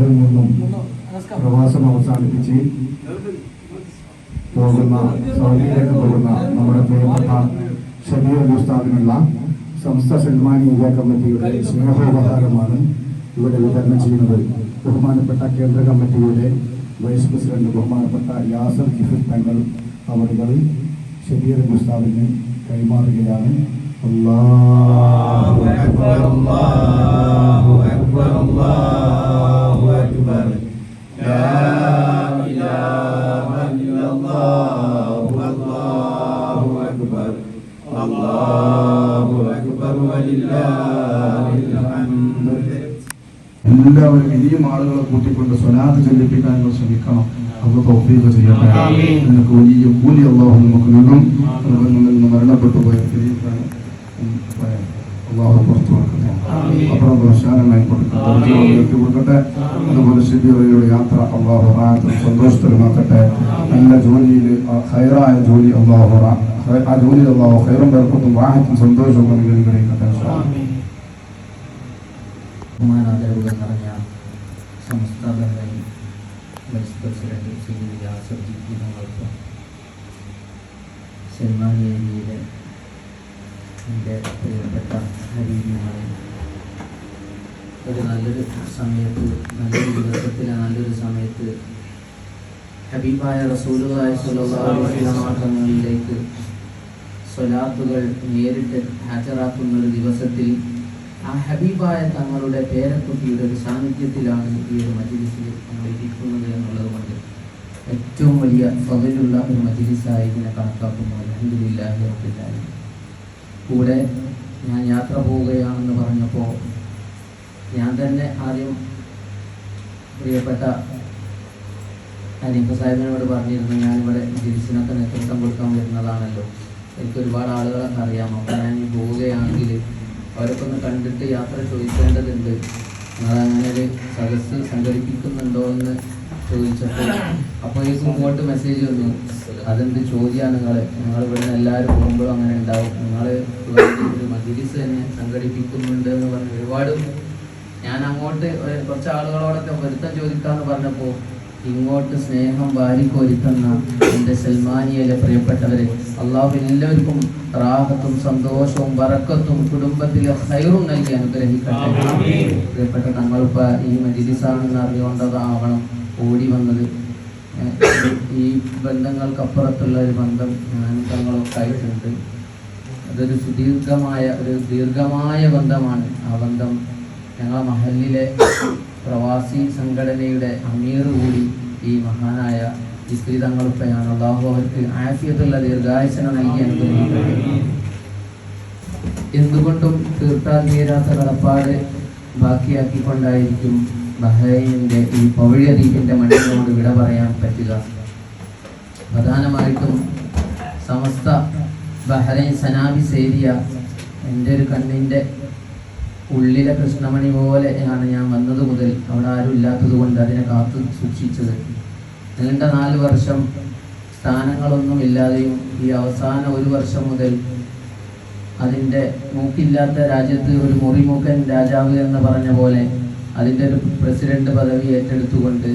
റിയാദിൽ നിന്നും പ്രവാസം അവസാനിപ്പിച്ച് പോകുന്ന സൗദിയിലേക്ക് പോകുന്ന നമ്മുടെ പ്രിയപ്പെട്ട ഷബീർ ഉസ്താദിനുള്ള സംസ്ഥ സൽമാനി ഇന്ത്യ കമ്മിറ്റിയുടെ സ്നേഹോപഹാരമാണ് ഇവിടെ വിതരണം ചെയ്യുന്നത്. ബഹുമാനപ്പെട്ട കേന്ദ്ര കമ്മിറ്റിയുടെ വൈസ് പ്രസിഡന്റ് ബഹുമാനപ്പെട്ട യാസർ ജിഫിർ തങ്ങൾ അവരുകൾ ഷബീർ ഉസ്താദിന് കൈമാറുകയാണ്. അല്ലാഹു അക്ബർ അല്ലാഹു അക്ബർ അല്ലാഹു അക്ബർ ലാ ഇലാഹ ഇല്ലല്ലാഹു അല്ലാഹു അക്ബർ അല്ലാഹു അക്ബർ വലില്ലാഹിൽ ഹംദ്. എല്ലാവരും ഇനിയും ആളുകളെ കൂട്ടിക്കൊണ്ട് സ്വലാത്ത് ചൊല്ലിപ്പിക്കാൻ നിങ്ങൾ ശ്രമിക്കണം. അല്ലാഹു തൗഫീഖ് ചെയ്യട്ടെ. നിങ്ങൾക്ക് വലിയ കൂലി അല്ലാഹു നമുക്ക് നൽകും. അതുപോലെ നിന്ന് മരണപ്പെട്ടു പോയ അല്ലാഹു പുറത്തു കൊടുക്കട്ടെ. അപ്പുറം വിശാലമായി കൊടുക്കട്ടെ. അതുപോലെ ശബീറയുടെ യാത്ര അല്ലാഹു സന്തോഷത്തിലുമാക്കട്ടെ. നല്ല ജോലിയിൽ ഖൈറായ ജോലി അല്ലാഹു ആ ജോലിയിൽ അല്ലാഹു ഖൈറും ബർക്കത്തും റാഹത്തും സന്തോഷവും അനുഗ്രഹിക്കട്ടെ. ബഹുമാനാദരവുകൾ നിറഞ്ഞ Samastha Bahrain vice president Shri Yasir Jifir തങ്ങൾക്ക്, സൽമാൻ ഏരിയയിലെ എൻ്റെ പ്രിയപ്പെട്ട ഹബീബിമാരെ, ഒരു നല്ലൊരു സമയത്ത്, നല്ലൊരു ദിവസത്തിലെ നല്ലൊരു സമയത്ത് ഹബീബായ റസൂലുള്ളാഹി സ്വല്ലല്ലാഹു അലൈഹി വസല്ലം തങ്ങളിലേക്ക് സ്വലാത്തുകൾ നേരിട്ട് ഹാജരാക്കുന്ന ഒരു ദിവസത്തിൽ ആ ഹബീബായ തങ്ങളുടെ പേരക്കുട്ടിയുടെ ഒരു സാന്നിധ്യത്തിലാണ് ഈ ഒരു മജ്‌ലിസിൽ നമ്മൾ ഇരിക്കുന്നത് എന്നുള്ളത് കൊണ്ട് ഏറ്റവും വലിയ ഫളലുള്ള ഒരു മജ്‌ലിസായി ഇതിനെ കണക്കാക്കുന്നു. അൽഹംദുലില്ലാഹി റബ്ബിൽ ആലമീൻ. കൂടെ ഞാൻ യാത്ര പോവുകയാണെന്ന് പറഞ്ഞപ്പോൾ ഞാൻ തന്നെ ആദ്യം പ്രിയപ്പെട്ട ഹനീഫ സാഹിബിനോട് പറഞ്ഞിരുന്നു, ഞാനിവിടെ മജ്‌ലിസിനൊക്കെ നേതൃത്വം കൊടുക്കാൻ വരുന്നതാണല്ലോ, എനിക്ക് ഒരുപാട് ആളുകളൊക്കെ അറിയാം, അപ്പോൾ ഞാൻ ഈ പോവുകയാണെങ്കിൽ അവരൊക്കെ ഒന്ന് കണ്ടിട്ട് യാത്ര ചോദിക്കേണ്ടതുണ്ട്, നിങ്ങളങ്ങനെ ഒരു സദസ്സ് സംഘടിപ്പിക്കുന്നുണ്ടോ എന്ന് ചോദിച്ചപ്പോൾ അപ്പോഴേക്കും ഇങ്ങോട്ട് മെസ്സേജ് വന്നു, അതെന്ത് ചോദ്യമാണ് നിങ്ങൾ ഇവിടുന്ന് എല്ലാവരും പോകുമ്പോഴും അങ്ങനെ ഉണ്ടാവും, നിങ്ങൾ ഒരു മജ്‌ലിസ് തന്നെ സംഘടിപ്പിക്കുന്നുണ്ട് എന്ന് പറഞ്ഞ് ഒരുപാട് ഞാൻ അങ്ങോട്ട് കുറച്ച് ആളുകളോടൊക്കെ പൊരുത്തം ചോദിക്കാമെന്ന് പറഞ്ഞപ്പോൾ ഇങ്ങോട്ട് സ്നേഹം വാരിക്കോരിക്കുന്ന എൻ്റെ സൽമാനിയയിലെ പ്രിയപ്പെട്ടവരെ, അള്ളാഹു എല്ലാവർക്കും റാഹത്തും സന്തോഷവും ബറക്കത്തും കുടുംബത്തിലെ ഖൈറും നൽകി അനുഗ്രഹിക്കട്ടെ. പ്രിയപ്പെട്ട തങ്ങളിപ്പോൾ ഈ മജ്‌ലിസാണെന്ന് അറിയുകൊണ്ടതാവണം ഓടി വന്നത്. ഈ ബന്ധങ്ങൾക്കപ്പുറത്തുള്ള ഒരു ബന്ധം ഞാൻ തങ്ങളൊക്കെ ആയിട്ടുണ്ട്. അതൊരു ദീർഘമായ ബന്ധമാണ്. ആ ബന്ധം ഞങ്ങളെ മഹല്ലിലെ പ്രവാസി സംഘടനയുടെ അമീർ കൂടി ഈ മഹാനായ ജിഫ്രി തങ്ങളുപ്പയാണ്. അല്ലാഹു അവർക്ക് ആഫിയത്തുള്ള ദീർഘായുസ്സനെ നൽകി അനുഗ്രഹിക്കട്ടെ. എന്തുകൊണ്ടും തീർത്താൽ തീരാത്ത കടപ്പാട് ബാക്കിയാക്കിക്കൊണ്ടായിരിക്കും ബഹ്റൈനിന്റെ ഈ പവിഴ ദ്വീപിന്റെ മണ്ണിനോട് വിട പറയാൻ പറ്റുക. പ്രധാനമായിട്ടും സമസ്ത ബഹ്റൈൻ സനാബിസ് ഏരിയ എൻ്റെ ഒരു കണ്ണിൻ്റെ ഉള്ളിലെ കൃഷ്ണമണി പോലെയാണ് ഞാൻ വന്നത് മുതൽ അവിടെ ആരും ഇല്ലാത്തത് കൊണ്ട് അതിനെ കാത്തു സൂക്ഷിച്ചത്. നീണ്ട 4 വർഷം സ്ഥാനങ്ങളൊന്നും ഇല്ലാതെയും ഈ അവസാന 1 വർഷം മുതൽ അതിൻ്റെ മൂക്കില്ലാത്ത രാജ്യത്ത് ഒരു മുറിമൂക്കൻ രാജാവ് എന്ന് പറഞ്ഞ പോലെ അതിൻ്റെ ഒരു പ്രസിഡന്റ് പദവി ഏറ്റെടുത്തുകൊണ്ട്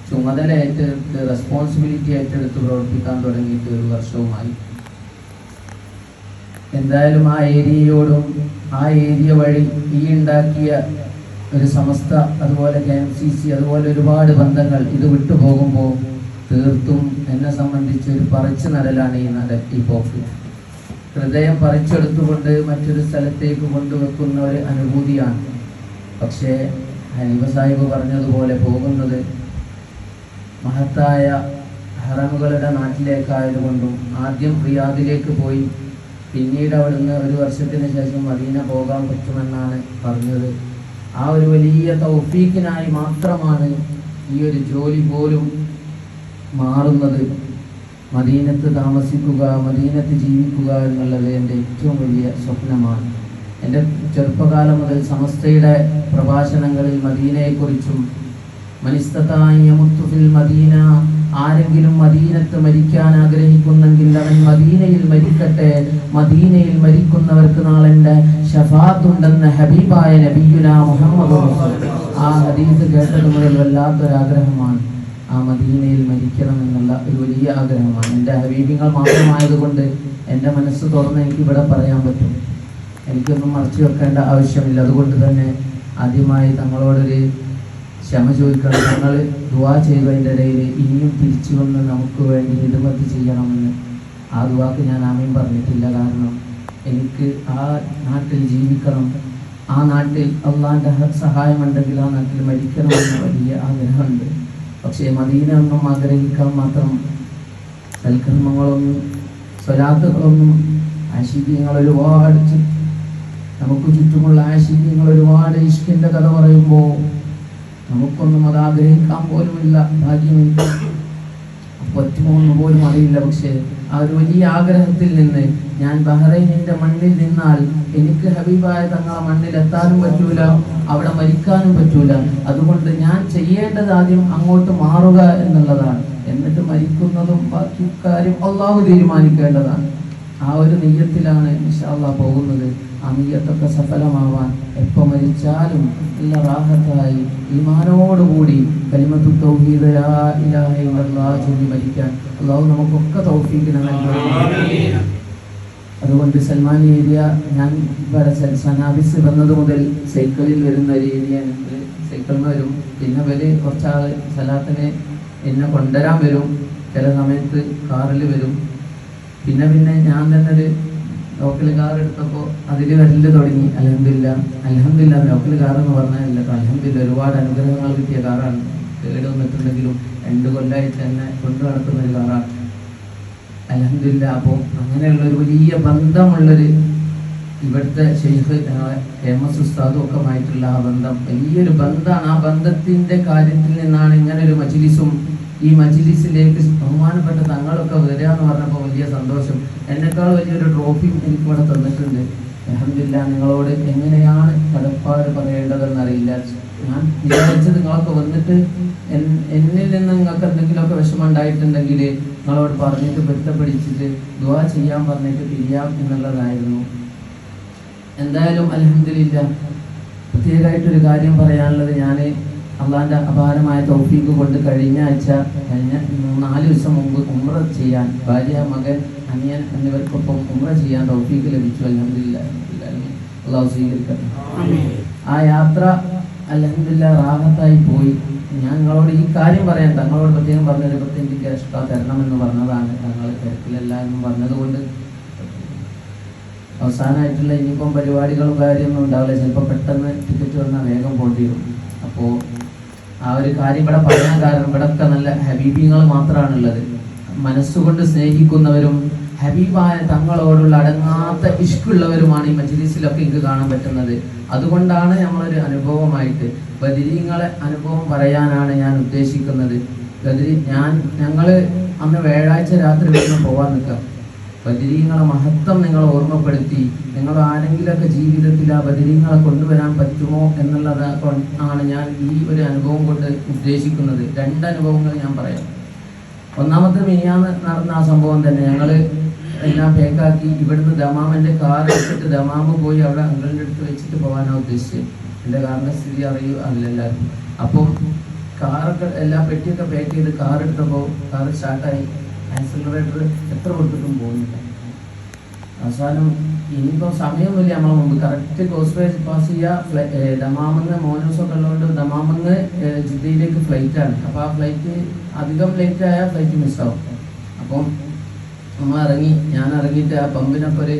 ചുമതല ഏറ്റെടുത്ത് റെസ്പോൺസിബിലിറ്റി ഏറ്റെടുത്ത് പ്രവർത്തിക്കാൻ തുടങ്ങിയിട്ട് 1 വർഷവുമായി. എന്തായാലും ആ ഏരിയയോടും ആ ഏരിയ വഴി ഈ ഉണ്ടാക്കിയ ഒരു സമസ്ത, അതുപോലെ KMCC, അതുപോലെ ഒരുപാട് ബന്ധങ്ങൾ ഇത് വിട്ടുപോകുമ്പോൾ തീർത്തും എന്നെ സംബന്ധിച്ച് ഒരു പറിച്ചു നടലാണ് ഈ പോക്ക്. ഹൃദയം പറിച്ചെടുത്തുകൊണ്ട് മറ്റൊരു സ്ഥലത്തേക്ക് കൊണ്ടുവെക്കുന്ന ഒരു അനുഭൂതിയാണ്. പക്ഷേ ഹനീഫ സാഹിബ് പറഞ്ഞതുപോലെ പോകുന്നത് മഹത്തായ ഹറമുകളുടെ നാട്ടിലേക്കായതുകൊണ്ടും ആദ്യം റിയാദിലേക്ക് പോയി പിന്നീട് അവിടുന്ന് 1 വർഷത്തിന് ശേഷം മദീന പോകാൻ പറ്റുമെന്നാണ് പറഞ്ഞത്. ആ ഒരു വലിയ തൗഫീഖിനായി മാത്രമാണ് ഈ ഒരു ജോലി പോലും മാറുന്നത്. മദീനത്ത് താമസിക്കുക, മദീനത്ത് ജീവിക്കുക എന്നുള്ളത് എൻ്റെ ഏറ്റവും വലിയ സ്വപ്നമാണ്. എൻ്റെ ചെറുപ്പകാലം മുതൽ സമസ്തയുടെ പ്രഭാഷണങ്ങളിൽ മദീനയെക്കുറിച്ചും മനിസ്തതായമുത്തുഫിൽ മദീന, ആരെങ്കിലും മദീനത്ത് മരിക്കാൻ ആഗ്രഹിക്കുന്നെങ്കിൽ അവൻ മദീനയിൽ മരിക്കട്ടെ, മദീനയിൽ മരിക്കുന്നവർക്ക് നാളെ ഷഫാത്തുണ്ടെന്ന് ഹബീബായ നബിയുനാ മുഹമ്മദ്. ആ ആ ഹദീസ് കേട്ടത് മുതൽ വല്ലാത്തൊരാഗ്രഹമാണ് ആ മദീനയിൽ മരിക്കണം എന്നുള്ള ഒരു വലിയ ആഗ്രഹമാണ്. എൻ്റെ ഹബീബിങ്ങൾ മാത്രമായതുകൊണ്ട് എൻ്റെ മനസ്സ് തുറന്ന് എനിക്ക് ഇവിടെ പറയാൻ പറ്റും. എനിക്കൊന്നും മറച്ചു വെക്കേണ്ട ആവശ്യമില്ല. അതുകൊണ്ട് തന്നെ ആദ്യമായി തങ്ങളോടൊരു ക്ഷമ ചോദിക്കണം. ഞങ്ങൾ ദുആ ചെയ്തതിൻ്റെ ഇടയിൽ ഇനിയും തിരിച്ചു വന്ന് നമുക്ക് വേണ്ടി ഹിദ്മത്ത് ചെയ്യണമെന്ന് ആ ദുആക്ക് ഞാൻ ആമീൻ പറഞ്ഞിട്ടില്ല. കാരണം എനിക്ക് ആ നാട്ടിൽ ജീവിക്കണം, ആ നാട്ടിൽ അള്ളാൻ്റെ സഹായമുണ്ടെങ്കിൽ ആ നാട്ടിൽ മരിക്കണമെന്ന് വലിയ ആഗ്രഹമുണ്ട്. പക്ഷേ മദീന ഒന്നും ആഗ്രഹിക്കാൻ മാത്രം സൽക്കർമ്മങ്ങളൊന്നും സ്വലാത്തുകളൊന്നും ആശിക്യങ്ങൾ ഒരുപാട് നമുക്ക് ചുറ്റുമുള്ള ആശിക്യങ്ങൾ ഒരുപാട് ഇഷ്കിൻ്റെ കഥ പറയുമ്പോൾ നമുക്കൊന്നും അത് ആഗ്രഹിക്കാൻ പോലുമില്ല, ഭാഗ്യമില്ല, പറ്റുമോന്ന് പോലും അറിയില്ല. പക്ഷേ ആ ഒരു വലിയ ആഗ്രഹത്തിൽ നിന്ന് ഞാൻ ബഹ്റൈനിന്റെ മണ്ണിൽ നിന്നാൽ എനിക്ക് ഹബീബായ തങ്ങളെ മണ്ണിൽ എത്താനും പറ്റൂല, അവിടെ മരിക്കാനും പറ്റൂല. അതുകൊണ്ട് ഞാൻ ചെയ്യേണ്ടത് ആദ്യം അങ്ങോട്ട് മാറുക എന്നുള്ളതാണ്. എന്നിട്ട് മരിക്കുന്നതും ബാക്കി കാര്യം അള്ളാഹു തീരുമാനിക്കേണ്ടതാണ്. ആ ഒരു നിയ്യത്തിലാണ് ഇൻഷാ അല്ലാഹ് പോകുന്നത്. ആ നിയ്യത്തൊക്കെ സഫലമാവാൻ എപ്പോൾ മരിച്ചാലും നല്ല റാഹത്തായി ഈമാനോടുകൂടി കലിമത്തു തൗഹീദ് ലാ ഇലാഹ ഇല്ലല്ലാഹ് ചൊല്ലി മരിക്കാൻ അള്ളാഹു നമുക്കൊക്കെ തൗഫീഖ് നൽകട്ടെ. അതുകൊണ്ട് സൽമാൻ ഏരിയ ഞാൻ ഇവിടെ സനാബിസ് വന്നത് മുതൽ സൈക്കിളിൽ വരുന്ന ഒരു ഏരിയയാണ്. സൈക്കിളിൽ വരും. പിന്നെ ഇവര് കുറച്ചാൾ സലാത്തിന് എന്നെ കൊണ്ടുവരാൻ വരും. ചില സമയത്ത് കാറിൽ വരും. പിന്നെ ഞാൻ തന്നെ ഒരു ലോക്കൽ കാർ എടുത്തപ്പോൾ അതിൽ വരല് തുടങ്ങി. അൽഹംദുലില്ലാ ലോക്കൽ കാർ എന്ന് പറഞ്ഞാൽ അൽഹംദുലില്ലാ ഒരുപാട് അനുഗ്രഹങ്ങൾ കിട്ടിയ കാറാണ്. കേട് വന്നിട്ടുണ്ടെങ്കിലും 2 കൊല്ലമായിട്ട് തന്നെ കൊണ്ടു നടക്കുന്ന ഒരു കാറാണ്. അൽഹംദുലില്ലാ. അപ്പോൾ അങ്ങനെയുള്ളൊരു വലിയ ബന്ധമുള്ളൊരു ഇവിടുത്തെ ഷെയ്ഖ് KMS ഉസ്താദും ഒക്കെ ആയിട്ടുള്ള ആ ബന്ധം വലിയൊരു ബന്ധമാണ്. ആ ബന്ധത്തിൻ്റെ കാര്യത്തിൽ നിന്നാണ് ഇങ്ങനൊരു മജ്ലിസും ഈ മജ്ലിസിലേക്ക് ബഹുമാനപ്പെട്ട തങ്ങളൊക്കെ വരിക എന്ന് പറഞ്ഞപ്പോൾ വലിയ സന്തോഷം. എന്നെക്കാൾ വലിയൊരു ട്രോഫിയും എനിക്കിവിടെ തന്നിട്ടുണ്ട്. അൽഹംദുലില്ലാ. നിങ്ങളോട് എങ്ങനെയാണ് കടപ്പാട് പറയേണ്ടതെന്നറിയില്ല. ഞാൻ വിചാരിച്ചത് നിങ്ങളൊക്കെ വന്നിട്ട് എന്നിൽ നിന്ന് നിങ്ങൾക്ക് എന്തെങ്കിലുമൊക്കെ വിഷമം ഉണ്ടായിട്ടുണ്ടെങ്കിൽ നിങ്ങളോട് പറഞ്ഞിട്ട് പൊരുത്തപ്പെടിച്ചിട്ട് ദുആ ചെയ്യാൻ പറഞ്ഞിട്ട് പിരിയാം എന്നുള്ളതായിരുന്നു. എന്തായാലും അൽഹംദുലില്ലാ. പ്രത്യേകമായിട്ടൊരു കാര്യം പറയാനുള്ളത്, ഞാൻ അള്ളാൻ്റെ അപാരമായ തൗഫീഖ് കൊണ്ട് കഴിഞ്ഞ 4 ദിവസം മുമ്പ് ഉംറ ചെയ്യാൻ ഭാര്യ, മകൻ, അനിയൻ എന്നിവർക്കൊപ്പം ഉംറ ചെയ്യാൻ തൗഫീഖ് ലഭിച്ചു. അൽഹംദുലില്ലാ. അള്ളാഹു സ്വീകരിക്കട്ടെ. ആ യാത്ര അൽഹംദുലില്ലാ റാഹത്തായി പോയി. ഞാൻ നിങ്ങളോട് ഈ കാര്യം പറയാൻ തങ്ങളോട് പ്രത്യേകം പറഞ്ഞൊരു എനിക്ക് എക്സ്ട്രാ തരണമെന്ന് പറഞ്ഞതാണ്. തങ്ങൾ തിരക്കിലല്ല എന്നും പറഞ്ഞതുകൊണ്ട് അവസാനമായിട്ടുള്ള ഇനിയിപ്പം പരിപാടികളും കാര്യമൊന്നും ഉണ്ടാവില്ല. ചിലപ്പോൾ പെട്ടെന്ന് ടിക്കറ്റ് വന്നാൽ വേഗം പോണ്ടി വരും. അപ്പോൾ ആ ഒരു കാര്യം ഇവിടെ പറയാൻ കാരണം ഇവിടെയൊക്കെ നല്ല ഹബീബിങ്ങൾ മാത്രമാണുള്ളത്. മനസ്സുകൊണ്ട് സ്നേഹിക്കുന്നവരും ഹബീബായ തങ്ങളോടുള്ള അടങ്ങാത്ത ഇഷ്കുള്ളവരുമാണ് ഈ മജ്ലിസിലൊക്കെ എനിക്ക് കാണാൻ പറ്റുന്നത്. അതുകൊണ്ടാണ് നമ്മളൊരു അനുഭവമായിട്ട് ബദരീങ്ങളെ അനുഭവം പറയാനാണ് ഞാൻ ഉദ്ദേശിക്കുന്നത്. ഞങ്ങൾ അന്ന് വ്യാഴാഴ്ച രാത്രി വരുന്ന പോകാൻ നിൽക്കാം. ബദരീങ്ങളെ മഹത്വം നിങ്ങളെ ഓർമ്മപ്പെടുത്തി നിങ്ങൾ ആരെങ്കിലുമൊക്കെ ജീവിതത്തിൽ ആ ബദരീങ്ങളെ കൊണ്ടുവരാൻ പറ്റുമോ എന്നുള്ളത് ആണ് ഞാൻ ഈ ഒരു അനുഭവം കൊണ്ട് ഉദ്ദേശിക്കുന്നത്. 2 അനുഭവങ്ങൾ ഞാൻ പറയാം. ഒന്നാമത്തെ മിനിയാന്ന് നടന്ന ആ സംഭവം തന്നെ. ഞങ്ങൾ എല്ലാം പേക്കാക്കി ഇവിടുന്ന് ദമാമിൻ്റെ കാർ എടുത്തിട്ട് ദമാമ് പോയി അവിടെ അങ്കിളിൻ്റെ അടുത്ത് വെച്ചിട്ട് പോകാനാണ് ഉദ്ദേശിച്ചത്. എൻ്റെ കാറിൻ്റെ സ്ഥിതി അറിയില്ലായിരുന്നു. അപ്പം കാറൊക്കെ എല്ലാ പെട്ടിയൊക്കെ പാക്ക് ചെയ്ത് കാർ എടുത്തപ്പോൾ കാർ സ്റ്റാർട്ടായി. ആക്സിലറേറ്റർ എത്ര കൊടുത്തിട്ടും പോകുന്നില്ല. അവസാനം ഇനിയിപ്പോൾ സമയമൊന്നുമില്ല. നമ്മളെ മുമ്പ് കറക്റ്റ് കോസ്റ്റ് പാസ് ചെയ്യുക. ദമാമെന്ന് മോനൂസൊക്കെ ഉള്ളതുകൊണ്ട് ദമാമെന്ന് ജിദ്ദയിലേക്ക് ഫ്ലൈറ്റാണ്. അപ്പോൾ ആ ഫ്ലൈറ്റ് അധികം ലേറ്റായാൽ ഫ്ലൈറ്റ് മിസ്സാവും. അപ്പം നമ്മൾ ഞാൻ ഇറങ്ങിയിട്ട് ആ പമ്പിനൊക്കെ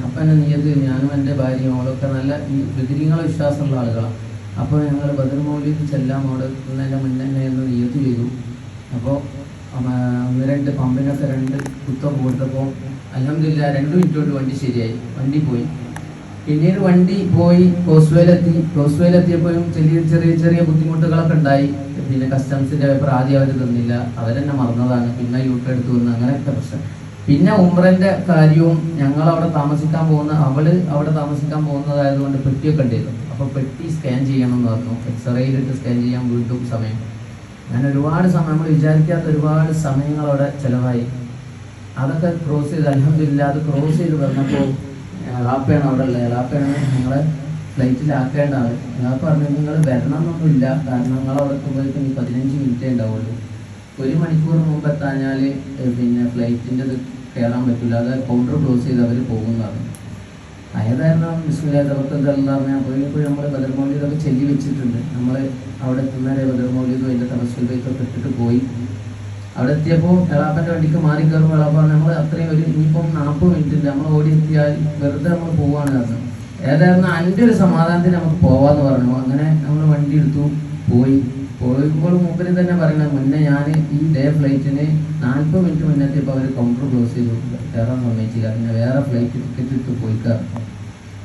അപ്പനെ നീയത് ഞാനും എൻ്റെ ഭാര്യയും അവളൊക്കെ നല്ല ഈ ബദരീങ്ങളെ വിശ്വാസമുള്ള ആളുകളാണ്. അപ്പോൾ ഞങ്ങൾ ബദർ മൗലിദ് ചെല്ലാം അവിടെ എത്തുന്നതിൻ്റെ മുന്നേ എന്ന് നീയത്ത് ചെയ്തു. അപ്പോൾ 1-2 പമ്പിനൊക്കെ 2 കുത്തൊക്കെ കൊടുത്തപ്പോൾ അൽഹംദുലില്ലാ 2 മിനിറ്റ് കൊണ്ട് വണ്ടി ശരിയായി. വണ്ടി പോയി. പിന്നീട് വണ്ടി പോയി കോസ്വേലെത്തിയപ്പോഴും ചെറിയ ബുദ്ധിമുട്ടുകളൊക്കെ ഉണ്ടായി. പിന്നെ കസ്റ്റംസിൻ്റെ പേപ്പർ ആദ്യം അവർ തന്നില്ല, അവരെന്നെ മറന്നതാണ്. പിന്നെ യൂട്ടർ എടുത്തു വന്ന് അങ്ങനെയൊക്കെ പ്രശ്നം. പിന്നെ ഉംറൻ്റെ കാര്യവും ഞങ്ങളവിടെ താമസിക്കാൻ പോകുന്ന അവിടെ താമസിക്കാൻ പോകുന്നതായതുകൊണ്ട് പെട്ടിയൊക്കെ ഉണ്ടായിരുന്നു. അപ്പോൾ പെട്ടി സ്കാൻ ചെയ്യണം എന്ന് പറഞ്ഞു. എക്സ്റേയിലിട്ട് സ്കാൻ ചെയ്യാൻ വീണ്ടും സമയം. അങ്ങനെ ഒരുപാട് സമയം നമ്മൾ വിചാരിക്കാത്ത ഒരുപാട് സമയങ്ങൾ അവിടെ ചിലവായി. അതൊക്കെ ക്രോസ് ചെയ്ത് അൽഹംദുലില്ലാ അത് ക്രോസ് ചെയ്ത് വന്നപ്പോൾ എളാപ്പയാണ് അവിടെ ഉള്ളത്. എളാപ്പയാണ് ഞങ്ങളെ ഫ്ലൈറ്റിലാക്കേണ്ട ആൾ. ഞാൻ പറഞ്ഞു നിങ്ങൾ വരണമെന്നൊന്നുമില്ല, കാരണം നിങ്ങൾ അവിടെ എത്തുമ്പോഴേക്കും 15 മിനിറ്റേ ഉണ്ടാവുള്ളൂ. 1 മണിക്കൂർ മുമ്പ് എത്താഞ്ഞാൽ പിന്നെ ഫ്ലൈറ്റിൻ്റെ ഇത് കയറാൻ പറ്റില്ല, അത് കൗണ്ടർ ക്ലോസ് ചെയ്ത് അവർ പോകുന്നതാണ്. ഏതായിരുന്നു ബിസ്മില്ലാഹി തവക്കൽതു അലല്ലാഹ് പറഞ്ഞാൽ പോയപ്പോൾ നമ്മൾ ബദർ മൗലിദൊക്കെ ചൊല്ലി വെച്ചിട്ടുണ്ട്. നമ്മൾ അവിടെ എത്തുന്നവരെ ബദർ മൗലിദും അതിൻ്റെ തവസ്സുൽ ബൈത്തൊക്കെ ഇട്ടിട്ട് പോയി. അവിടെ എത്തിയപ്പോൾ എളാപ്പൻ്റെ വണ്ടിക്ക് മാറി കയറുമ്പോൾ എളാപ്പ നമ്മൾ അത്രയും ഇനിയിപ്പം 40 മിനിറ്റ് നമ്മൾ ഓടി എത്തിയാൽ വെറുതെ നമ്മൾ പോവാണ് കാരണം. ഏതായിരുന്നു എൻ്റെ ഒരു സമാധാനത്തിന് നമുക്ക് പോവാന്ന് പറഞ്ഞു. അങ്ങനെ നമ്മൾ വണ്ടി എടുത്തു പോയിപ്പോൾ മൂപ്പര് തന്നെ പറയുന്നത് മുന്നേ ഞാൻ ഈ ഡേ ഫ്ലൈറ്റിന് 40 മിനിറ്റ് മുന്നേറ്റപ്പോൾ അവർ കൗണ്ടർ ക്ലോസ് ചെയ്തു കയറാൻ സമ്മതിച്ചില്ല, പിന്നെ വേറെ ഫ്ലൈറ്റ് ടിക്കറ്റ് ഇട്ട് പോയിക്കാറ്.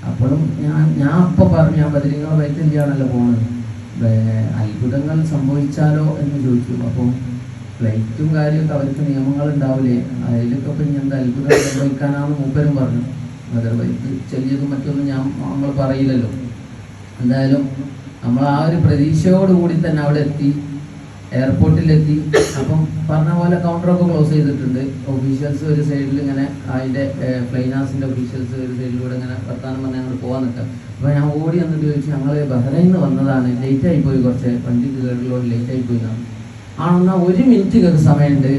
അപ്പോഴും ഞാൻ അപ്പോൾ പറഞ്ഞു ഞാൻ ബദരീങ്ങളെ ഫ്ലൈറ്റ് എന്തിയാണല്ലോ പോകുന്നത്, അത്ഭുതങ്ങൾ സംഭവിച്ചാലോ എന്ന് ചോദിച്ചു. അപ്പം ഫ്ലൈറ്റും കാര്യമൊക്കെ അവർക്ക് നിയമങ്ങൾ ഉണ്ടാവില്ലേ, അതിലൊക്കെ ഇപ്പം ഇനി എന്താ അത്ഭുതം സംഭവിക്കാനാണെന്ന് മൂപ്പരും പറഞ്ഞു. ബദർ ബൈത്ത് ചെല്ലിയതും മറ്റൊന്നും നമ്മൾ പറയില്ലല്ലോ. എന്തായാലും നമ്മൾ ആ ഒരു പ്രതീക്ഷയോടുകൂടി തന്നെ അവിടെ എത്തി, എയർപോർട്ടിലെത്തി. അപ്പം പറഞ്ഞ പോലെ കൗണ്ടറൊക്കെ ക്ലോസ് ചെയ്തിട്ടുണ്ട്. ഒഫീഷ്യൽസ് ഒരു സൈഡിൽ ഇങ്ങനെ അതിൻ്റെ ഫ്ലൈനാസിൻ്റെ ഒഫീഷ്യൽസ് ഒരു സൈഡിലൂടെ ഇങ്ങനെ വർത്താനം പറഞ്ഞാൽ ഞങ്ങൾ പോകാൻ നിൽക്കാം. അപ്പോൾ ഞാൻ ഓടി വന്നിട്ട് ചോദിച്ചു ഞങ്ങൾ ബഹ്റൈനിൽ നിന്ന് വന്നതാണ്, ലേറ്റായി പോയി, കുറച്ച് വണ്ടി കയറിലോട്ട് ലേറ്റായി പോയി എന്നാണ്. ആണെന്നാൽ 1 മിനിറ്റ് സമയമുണ്ട്,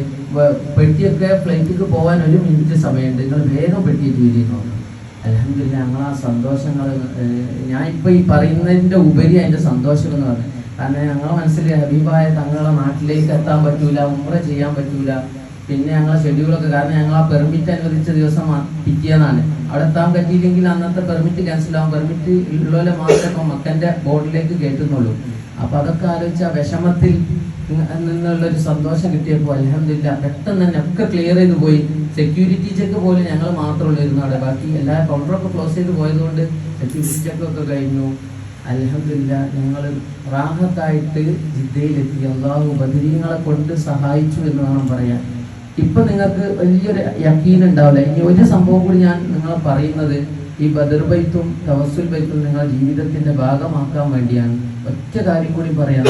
പെട്ടിയൊക്കെ ഫ്ലൈറ്റിലേക്ക് പോകാൻ 1 മിനിറ്റ് സമയമുണ്ട്, നിങ്ങൾ വേഗം പെട്ടിയിട്ട് വരികയെന്ന് പറഞ്ഞു. അൽഹംദുലില്ലാഹ് ഞങ്ങൾ ആ സന്തോഷങ്ങൾ ഞാൻ ഇപ്പോൾ ഈ പറയുന്നതിൻ്റെ ഉപരി അതിൻ്റെ സന്തോഷം എന്ന് പറഞ്ഞു. കാരണം ഞങ്ങളെ മനസ്സിൽ ഹബീബായ തങ്ങളുടെ നാട്ടിലേക്ക് എത്താൻ പറ്റൂല, ഉംറ ചെയ്യാൻ പറ്റൂല, പിന്നെ ഞങ്ങളെ ഷെഡ്യൂളൊക്കെ കാരണം ഞങ്ങൾ ആ പെർമിറ്റ് അനുവദിച്ച ദിവസം പിറ്റേന്നാണ്. അവിടെ എത്താൻ പറ്റിയില്ലെങ്കിൽ അന്നത്തെ പെർമിറ്റ് ക്യാൻസൽ ആവും. പെർമിറ്റ് ഉള്ളവരെ മാത്രമേ ഇപ്പോൾ മക്കൻ്റെ ബോർഡിലേക്ക് കയറ്റുന്നുള്ളൂ. അപ്പോൾ അതൊക്കെ ആലോചിച്ച വിഷമത്തിൽ നിന്നുള്ളൊരു സന്തോഷം കിട്ടിയപ്പോൾ അൽഹംദുലില്ലാഹ് പെട്ടെന്ന് തന്നെ ഒക്കെ ക്ലിയർ ചെയ്ത് പോയി. സെക്യൂരിറ്റി ചെക്ക് പോലും ഞങ്ങൾ മാത്രമുള്ളൂ ഇരുന്നു അവിടെ, ബാക്കി എല്ലാ കൗണ്ടറൊക്കെ ക്ലോസ് ചെയ്ത് പോയതുകൊണ്ട് സെക്യൂരിറ്റി ചെക്കൊക്കെ കഴിഞ്ഞു. അൽഹംദുലില്ലാഹ് ഞങ്ങൾ റാഹത്തായിട്ട് ജിദ്ദയിലെത്തി. അല്ലാഹു ബദരീങ്ങളെ കൊണ്ട് സഹായിച്ചു എന്ന് വേണം പറയാൻ. ഇപ്പം നിങ്ങൾക്ക് വലിയൊരു യഖീൻ ഉണ്ടാവില്ല. ഇനി ഒരു സംഭവം കൂടി ഞാൻ നിങ്ങളെ പറയുന്നത്, ഈ ബദർ ബൈത്തും തവസ്സുൽ ബൈത്തും നിങ്ങളുടെ ജീവിതത്തിൻ്റെ ഭാഗമാക്കാൻ വേണ്ടിയാണ്. ഒറ്റ കാര്യം കൂടി പറയാം.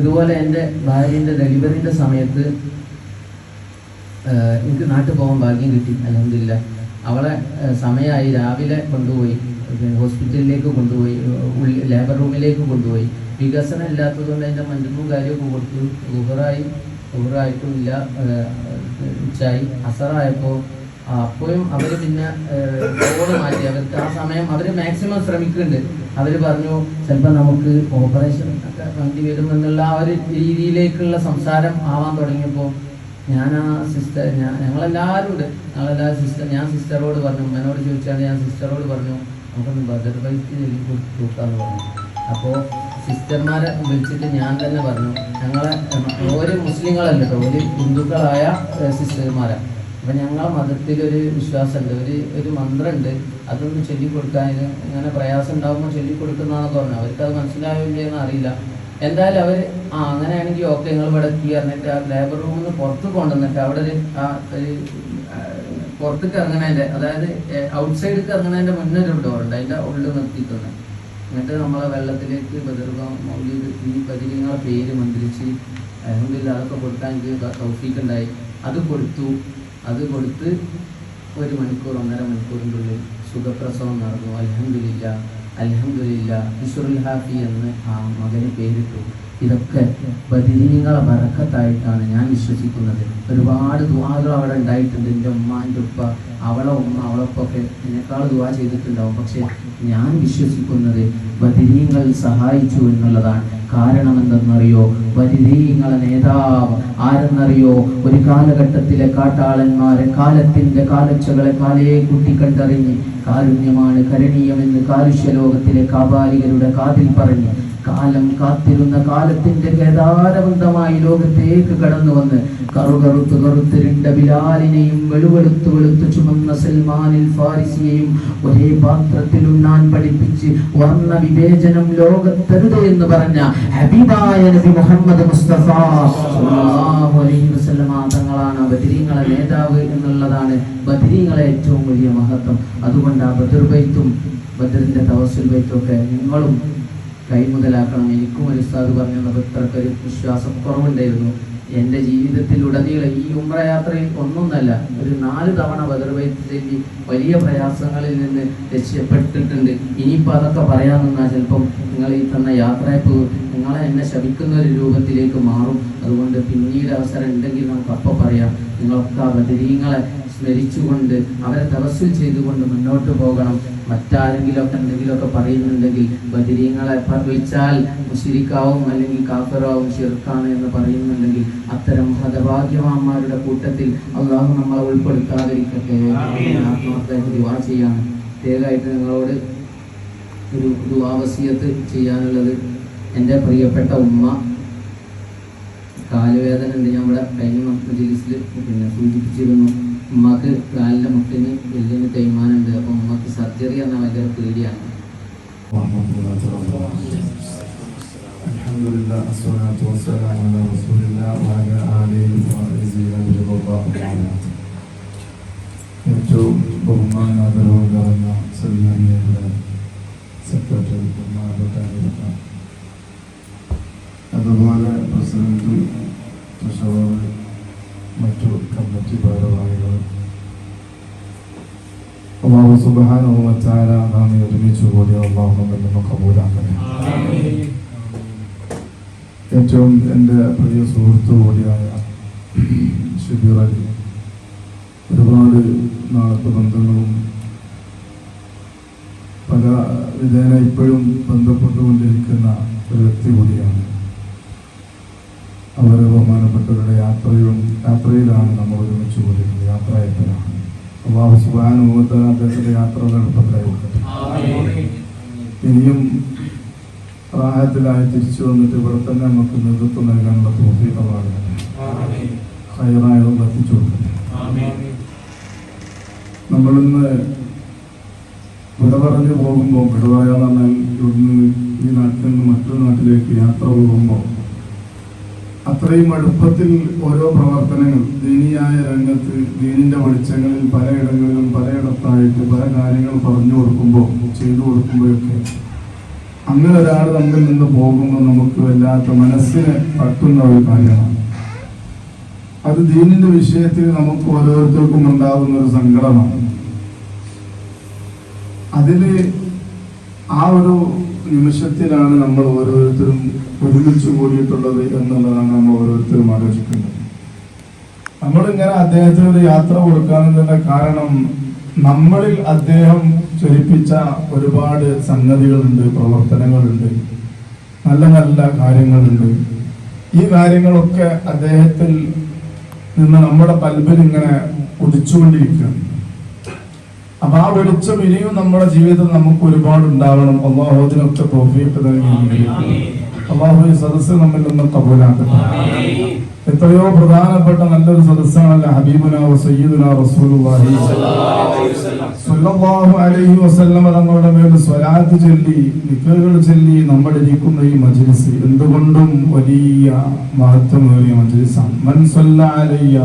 ഇതുപോലെ എൻ്റെ ഭാര്യൻ്റെ ഡെലിവറിൻ്റെ സമയത്ത് എനിക്ക് നാട്ടിൽ പോകാൻ ഭാഗ്യം കിട്ടി. അൽഹംദുലില്ലാഹ് അവളെ സമയമായി, രാവിലെ കൊണ്ടുപോയി ഹോസ്പിറ്റലിലേക്ക് കൊണ്ടുപോയി, ലേബർ റൂമിലേക്ക് കൊണ്ടുപോയി. വികസനം ഇല്ലാത്തതുകൊണ്ട് അതിൻ്റെ മരുന്നും കാര്യമൊക്കെ കൊടുത്തു. ഊഹറായിട്ടും ഇല്ല, ഉച്ചായി അസറായപ്പോൾ അപ്പോഴും അവർ പിന്നെ കോഡ് മാറ്റി. അവർക്ക് ആ സമയം അവർ മാക്സിമം ശ്രമിക്കുന്നുണ്ട്. അവർ പറഞ്ഞു ചിലപ്പോൾ നമുക്ക് ഓപ്പറേഷൻ ഒക്കെ വേണ്ടി വരും എന്നുള്ള ആ ഒരു രീതിയിലേക്കുള്ള സംസാരം ആവാൻ തുടങ്ങിയപ്പോൾ ഞാൻ ആ സിസ്റ്റർ ഞങ്ങളെല്ലാവരും ഉണ്ട്, ഞാൻ സിസ്റ്ററോട് പറഞ്ഞു, ഉമ്മനോട് ചോദിച്ചാൽ ഞാൻ സിസ്റ്ററോട് പറഞ്ഞു നമുക്കൊന്ന് ബദർ ബൈത്ത് തൂക്കാന്ന് പറഞ്ഞു. അപ്പോൾ സിസ്റ്റർമാരെ വിളിച്ചിട്ട് ഞാൻ തന്നെ പറഞ്ഞു ഞങ്ങളെ ഒരു മുസ്ലിങ്ങളല്ല കേട്ടോ, ഒരു ഹിന്ദുക്കളായ സിസ്റ്റർമാരാണ്. അപ്പം ഞങ്ങളെ മതത്തിലൊരു വിശ്വാസമുണ്ട്, ഒരു മന്ത്രമുണ്ട്, അതൊന്ന് ചൊല്ലിക്കൊടുക്കാൻ ഇങ്ങനെ പ്രയാസം ഉണ്ടാകുമ്പോൾ ചൊല്ലിക്കൊടുക്കുന്നതാണെന്ന് പറഞ്ഞു. അവർക്കത് മനസ്സിലാവില്ലെന്ന് അറിയില്ല. എന്തായാലും അവർ അങ്ങനെയാണെങ്കിൽ ഓക്കെ നിങ്ങൾ ഇവിടെ എത്തി പറഞ്ഞിട്ട് ആ ലേബർ റൂമിൽ നിന്ന് പുറത്ത് കൊണ്ടുവന്നിട്ട് അവിടെ ഒരു പുറത്തേക്ക് ഇറങ്ങണതിൻ്റെ, അതായത് ഔട്ട് സൈഡിലേക്ക് ഇറങ്ങണതിൻ്റെ മുന്നേ ഒരു ഡോറുണ്ട്, അതിൻ്റെ ഉള്ളിൽ നിർത്തിയിട്ടുണ്ട്. എന്നിട്ട് നമ്മളെ വെള്ളത്തിലേക്ക് മൗലിദ് ഈ ബദരീങ്ങളെ പേര് മന്ത്രിച്ച് അൽഹംദുലില്ലാഹ് അതൊക്കെ കൊടുക്കാൻ എനിക്ക് തൗഫീഖ് ഉണ്ടായി. അത് കൊടുത്ത് 1 മണിക്കൂർ 1.5 മണിക്കൂറിൻ്റെ ഉള്ളിൽ സുഖപ്രസവം നടന്നു. അൽഹംദുലില്ലാഹ് ഇസ്റുൽ ഹാഫി എന്ന് ആ മകന് പേരിട്ടു. ഇതൊക്കെ ബദരീങ്ങളെ ബറക്കത്തായിട്ടാണ് ഞാൻ വിശ്വസിക്കുന്നത്. ഒരുപാട് ദുആകൾ അവിടെ ഉണ്ടായിട്ടുണ്ട്. എൻ്റെ ഉമ്മ, എൻ്റെ ഉപ്പ, അവളെ ഉമ്മ, അവളൊപ്പൊക്കെ എന്നെക്കാൾ ദുആ ചെയ്തിട്ടുണ്ടാവും. പക്ഷെ ഞാൻ വിശ്വസിക്കുന്നത് ബദരീങ്ങൾ സഹായിച്ചു എന്നുള്ളതാണ്. കാരണം എന്തെന്നറിയോ, ബദരീങ്ങളെ നേതാവ് ആരെന്നറിയോ, ഒരു കാലഘട്ടത്തിലെ കാട്ടാളന്മാരെ കാലത്തിന്റെ കാലച്ചകളെ കാലയെ കുട്ടിക്കണ്ടറിഞ്ഞ് കാരുണ്യമാണ് കരണീയമെന്ന് കാലുഷ്യലോകത്തിലെ കാപാലികരുടെ കാതിൽ പറഞ്ഞ് കാലം കാത്തിരുന്ന കാലത്തിന്റെ കേദാരവന്തമായി ലോകത്തേക്ക് കടന്നു വന്ന് കറുത്തിരുണ്ട ബിലാലിനെയും വെളുവെളുത്തു ചുമന്ന സൽമാനിൽ ഫാരിസിയെയും ഒരേ പാത്രത്തിൽ ഉണ്ണാൻ പഠിപ്പിച്ച് വർണ്ണ വിവേചനം ലോകത്തരുത് എന്ന് പറഞ്ഞ ഹബീബായ നബി മുഹമ്മദ് മുസ്തഫ സ്വല്ലല്ലാഹു അലൈഹി വസല്ലം തങ്ങളാണ് ബദരീങ്ങളെ നേതാവ് എന്നുള്ളതാണ് ബദരീങ്ങളെ ഏറ്റവും വലിയ മഹത്വം. അതുകൊണ്ട് ആ ബദർ ബൈത്തും ബദറിന്റെ തവസ്സുൽ ബൈത്തും ഒക്കെ നിങ്ങളും കൈമുതലാക്കണം. എനിക്കും ഒരു ഉസ്താദ് പറഞ്ഞു തന്നപ്പോൾ ഇത്രക്കൊരു വിശ്വാസം കുറവുണ്ടായിരുന്നു. എൻ്റെ ജീവിതത്തിലുടനീളം ഈ ഉംറ യാത്രയിൽ ഒന്നൊന്നല്ല, ഒരു 4 തവണ ബദർ ബൈത്ത് ചൊല്ലി വലിയ പ്രയാസങ്ങളിൽ നിന്ന് രക്ഷപ്പെട്ടിട്ടുണ്ട്. ഇനിയിപ്പോൾ അതൊക്കെ പറയാൻ നിന്നാൽ ചിലപ്പം നിങ്ങൾ ഈ തന്ന യാത്രയപ്പ് നിങ്ങളെ എന്നെ ശപിക്കുന്ന ഒരു രൂപത്തിലേക്ക് മാറും. അതുകൊണ്ട് പിന്നീട് അവസരം ഉണ്ടെങ്കിൽ നമുക്ക് അപ്പം പറയാം. നിങ്ങളൊക്കെ ആ ബദരീങ്ങളെ സ്മരിച്ചുകൊണ്ട് അവരെ തവസ്സുൽ ചെയ്തുകൊണ്ട് മുന്നോട്ട് പോകണം. മറ്റാരെങ്കിലുമൊക്കെ എന്തെങ്കിലുമൊക്കെ പറയുന്നുണ്ടെങ്കിൽ ബദരീങ്ങളെ വിളിച്ചാൽ മുശ്രിക്കാവും അല്ലെങ്കിൽ കാഫിറാവും ശിർക്കാണ് എന്ന് പറയുന്നുണ്ടെങ്കിൽ അത്തരം ഹതഭാഗ്യവാന്മാരുടെ കൂട്ടത്തിൽ അള്ളാഹു നമ്മളെ ഉൾപ്പെടുത്താതിരിക്കട്ടെ. ആത്മാർത്ഥമായിട്ട് ദുആ ചെയ്യാണ്. പ്രത്യേകമായിട്ട് നിങ്ങളോട് ഒരു ദുആവസിയത്ത് ചെയ്യാനുള്ളത്, എൻ്റെ പ്രിയപ്പെട്ട ഉമ്മ കാലുവേദന ഉണ്ട്. ഞാൻ ഇവിടെ കഴിഞ്ഞ മജ്‌ലിസിൽ സൂചിപ്പിച്ചിരുന്നു. ഉമ്മക്ക് കാലിൻ്റെ മുട്ടിന് എല്ലിന് തേയ്മാനുണ്ട്. അപ്പം ഉമ്മക്ക് സർജറി എന്ന ഭയങ്കര പേടിയാണ്. ഏറ്റവും ബഹുമാനാദരവ് നിറഞ്ഞ സൽമാനിയുടെ സെക്രട്ടറി, അതുപോലെ പ്രസിഡന്റ്, ട്രഷറർ, മറ്റു കമ്മിറ്റി ഭാരവാഹികൾ, അല്ലാഹു സുബ്ഹാനഹു വ തആല നാം ഒരുമിച്ച് കൂടി അല്ലാഹു നമ്മെ കബൂലാക്കട്ടെ. ഏറ്റവും എൻ്റെ പ്രിയ സുഹൃത്തു കൂടിയായ ഷബീർ അലി, ഒരുപാട് നാളത്തെ ബന്ധങ്ങളും പല വിധേന ഇപ്പോഴും ബന്ധപ്പെട്ടുകൊണ്ടിരിക്കുന്ന ഒരു വ്യക്തി കൂടിയാണ്. അവരെ ബഹുമാനപ്പെട്ടവരുടെ യാത്രയിലാണ് നമ്മൾ ഒരുമിച്ച് കൂടിയിരുന്നത്. യാത്രയത്തിലാണ്. അല്ലാഹു സുബ്ഹാനഹു വ തആല അദ്ദേഹത്തിന്റെ യാത്രകൾ എളുപ്പത്തിലായി കൊടുക്കട്ടെ. ഇനിയും റാഹത്തിലായി തിരിച്ചു വന്നിട്ട് ഇവിടെ തന്നെ നമുക്ക് നേതൃത്വം നൽകാനുള്ള തൗഫീഖ് പാടുകട്ടെ. ഖൈറായതും എത്തിച്ചു കൊടുക്കട്ടെ. നമ്മളിന്ന് വിട പറഞ്ഞു പോകുമ്പോൾ, വിടവായെന്ന് പറഞ്ഞാൽ ഇവിടുന്ന് ഈ നാട്ടിൽ നിന്ന് മറ്റൊരു നാട്ടിലേക്ക് യാത്ര പോകുമ്പോൾ അത്രയും അടുപ്പത്തിൽ ഓരോ പ്രവർത്തനങ്ങൾ ദീനിയായ രംഗത്ത് ദീനിന്റെ വെളിച്ചങ്ങളിൽ പലയിടങ്ങളിലും പലയിടത്തായിട്ട് പല കാര്യങ്ങൾ പറഞ്ഞു കൊടുക്കുമ്പോൾ, ചെയ്തു കൊടുക്കുമ്പോഴൊക്കെ അങ്ങനെ ഒരാൾ നമ്മിൽ നിന്ന് പോകുമ്പോൾ നമുക്ക് വല്ലാത്ത മനസ്സിനെ തട്ടുന്ന ഒരു കാര്യമാണ്. അത് ദീനിന്റെ വിഷയത്തിൽ നമുക്ക് ഓരോരുത്തർക്കും ഉണ്ടാകുന്ന ഒരു സങ്കടമാണ്. അതില് ആ ഒരു നിമിഷത്തിലാണ് നമ്മൾ ഓരോരുത്തരും ഒരുമിച്ച് കൂടിയിട്ടുള്ളത് എന്നുള്ളതാണ് നമ്മൾ ഓരോരുത്തരും ആലോചിക്കുന്നത്. നമ്മളിങ്ങനെ അദ്ദേഹത്തിന് ഒരു യാത്ര കൊടുക്കാനുള്ള കാരണം നമ്മളിൽ അദ്ദേഹം ചൊരിപ്പിച്ച ഒരുപാട് സംഗതികളുണ്ട്, പ്രവർത്തനങ്ങളുണ്ട്, നല്ല നല്ല കാര്യങ്ങളുണ്ട്. ഈ കാര്യങ്ങളൊക്കെ അദ്ദേഹത്തിൽ നിന്ന് നമ്മുടെ പൽബിൽ ഇങ്ങനെ ഉദിച്ചുകൊണ്ടിരിക്കുകയാണ്. അപ്പൊ ആ വെളിച്ചം ഇനിയും നമ്മുടെ ജീവിതത്തിൽ നമുക്ക് ഒരുപാട് ഉണ്ടാവണം. അല്ലാഹു അതിനൊക്കെ തൗഫീഖ് നൽകി അല്ലാഹു ഈ സദസ്സ് നമ്മിൽ നിന്ന് കബൂലാക്കട്ടെ. എത്രയോ പ്രധാനപ്പെട്ട നല്ലൊരു സദസ്സാണല്ലോ ഹബീബുനാ സയ്യിദുനാ റസൂലുള്ളാഹി സ്വല്ലല്ലാഹു അലൈഹി വസല്ലം തങ്ങളുടെ മേൽ സ്വലാത്ത് ചൊല്ലി ദിക്റുകൾ ചൊല്ലി നമ്മൾ ഇരിക്കുന്ന ഈ മജ്ലിസ് എന്തുകൊണ്ടും വലിയ മഹത്വമേറിയ മജ്ലിസാണ്. മൻ സ്വല്ല അലയ്യ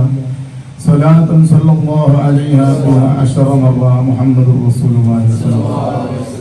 സ്വലാത്തൻ സ്വല്ലല്ലാഹു അലൈഹി വസല്ലം 10 മറ മുഹമ്മദുർ റസൂലുള്ളാഹി സ്വല്ലല്ലാഹു അലൈഹി വസല്ലം